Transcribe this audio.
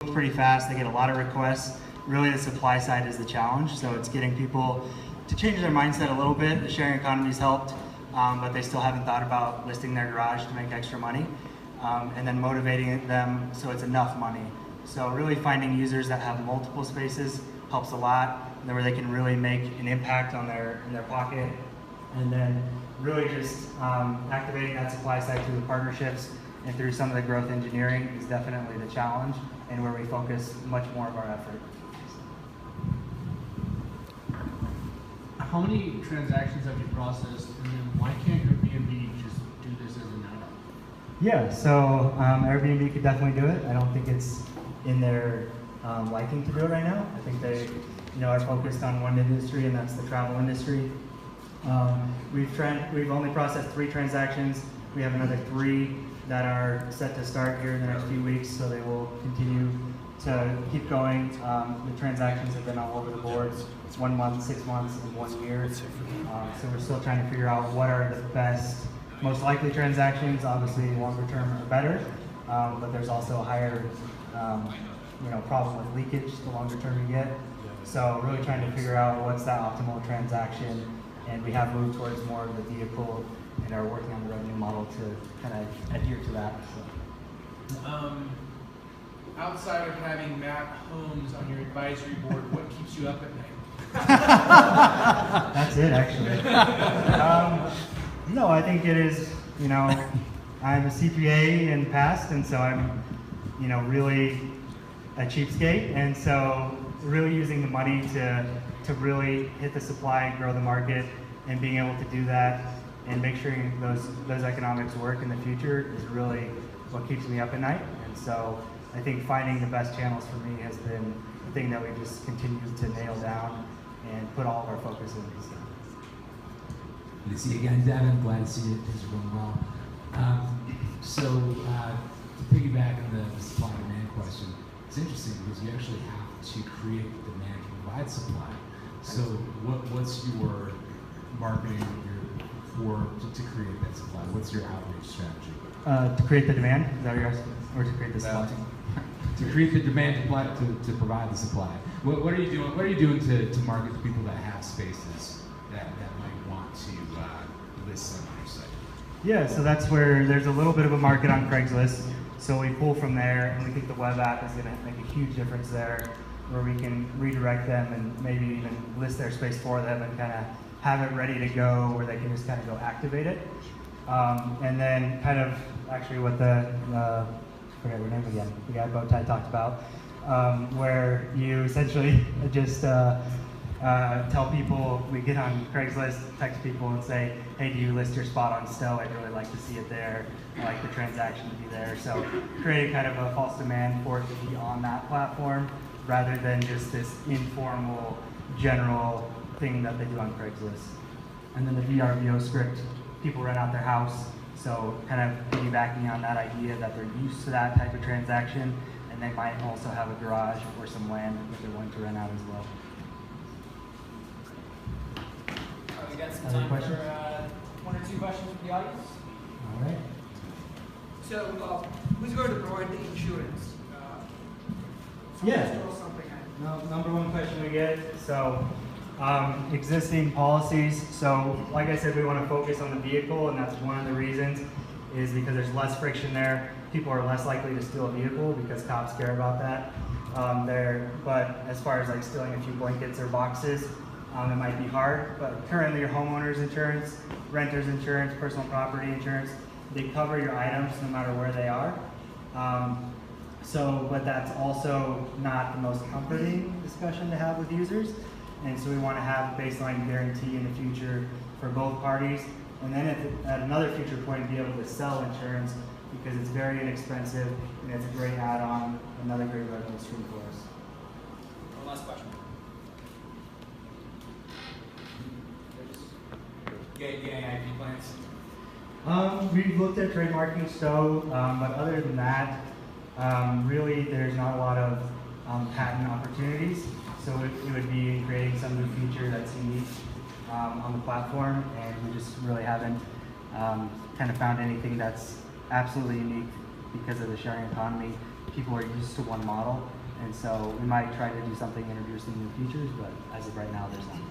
pretty fast. They get a lot of requests. Really, the supply side is the challenge. So it's getting people to change their mindset a little bit. The sharing economy's helped, but they still haven't thought about listing their garage to make extra money, and then motivating them so it's enough money. So really finding users that have multiple spaces helps a lot, where they can really make an impact on in their pocket, and then really just activating that supply side through the partnerships and through some of the growth engineering is definitely the challenge, and where we focus much more of our effort. How many transactions have you processed, and then why can't Airbnb just do this as an add-on? Yeah, so Airbnb could definitely do it. I don't think it's in their liking to do it right now. I think they are focused on one industry, and that's the travel industry. We've only processed 3 transactions. We have another 3 that are set to start here in the next few weeks, so they will continue to keep going. The transactions have been all over the board. It's 1 month, 6 months, and 1 year. So we're still trying to figure out what are the best, most likely transactions. Obviously, longer term are better, but there's also a higher problem with leakage the longer term you get. So really trying to figure out what's that optimal transaction, and we have moved towards more of the vehicle and are working on the revenue model to kind of adhere to that. So. Outside of having Matt Holmes on your advisory board, what keeps you up at night? That's it, actually. No, I think it is, I'm a CPA in the past, and so I'm, really a cheapskate, and so really using the money to really hit the supply and grow the market, and being able to do that and make sure those economics work in the future is really what keeps me up at night. And so I think finding the best channels for me has been the thing that we just continue to nail down and put all of our focus in. So. Good to see you again, Devin. Glad to see you. Things are going well. To piggyback on the supply and demand question, it's interesting because you actually have to create the demand to provide supply. So what's your marketing to create that supply? What's your outreach strategy? To create the demand? Is that what you're asking? Or to create the supply? To create the demand to provide the supply. What are you doing? What are you doing to market to people that have spaces that might want to list them on your site? Yeah, so that's where there's a little bit of a market on Craigslist. So we pull from there, and we think the web app is going to make a huge difference there, where we can redirect them and maybe even list their space for them and kind of have it ready to go, where they can just kind of go activate it. And then kind of actually what I forget her name again, the guy Bowtie talked about, where you essentially just tell people, we get on Craigslist, text people and say, hey, do you list your spot on Stow? I'd really like to see it there. I like the transaction to be there. So creating kind of a false demand for it to be on that platform rather than just this informal, general thing that they do on Craigslist. And then the VRBO script, people rent out their house, so kind of piggybacking on that idea that they're used to that type of transaction, and they might also have a garage or some land that they're wanting to rent out as well. We got some time for 1 or 2 questions from the audience. All right. So, who's going to provide the insurance? Yeah. Number 1 question we get. So, existing policies. So, like I said, we want to focus on the vehicle, and that's one of the reasons is because there's less friction there. People are less likely to steal a vehicle because cops care about that. But as far as like stealing a few blankets or boxes, it might be hard. But currently, your homeowner's insurance, renter's insurance, personal property insurance, they cover your items no matter where they are. But that's also not the most comforting discussion to have with users. And so we want to have a baseline guarantee in the future for both parties. And then at another future point, be able to sell insurance because it's very inexpensive and it's a great add-on, another great revenue stream for us. One last question. Getting IP plans? We've looked at trademarking Stow, but other than that, really there's not a lot of patent opportunities. So it would be creating some new feature that's unique on the platform, and we just really haven't kind of found anything that's absolutely unique because of the sharing economy people are used to one model, and so we might try to do something, introduce some new features, but as of right now, there's none.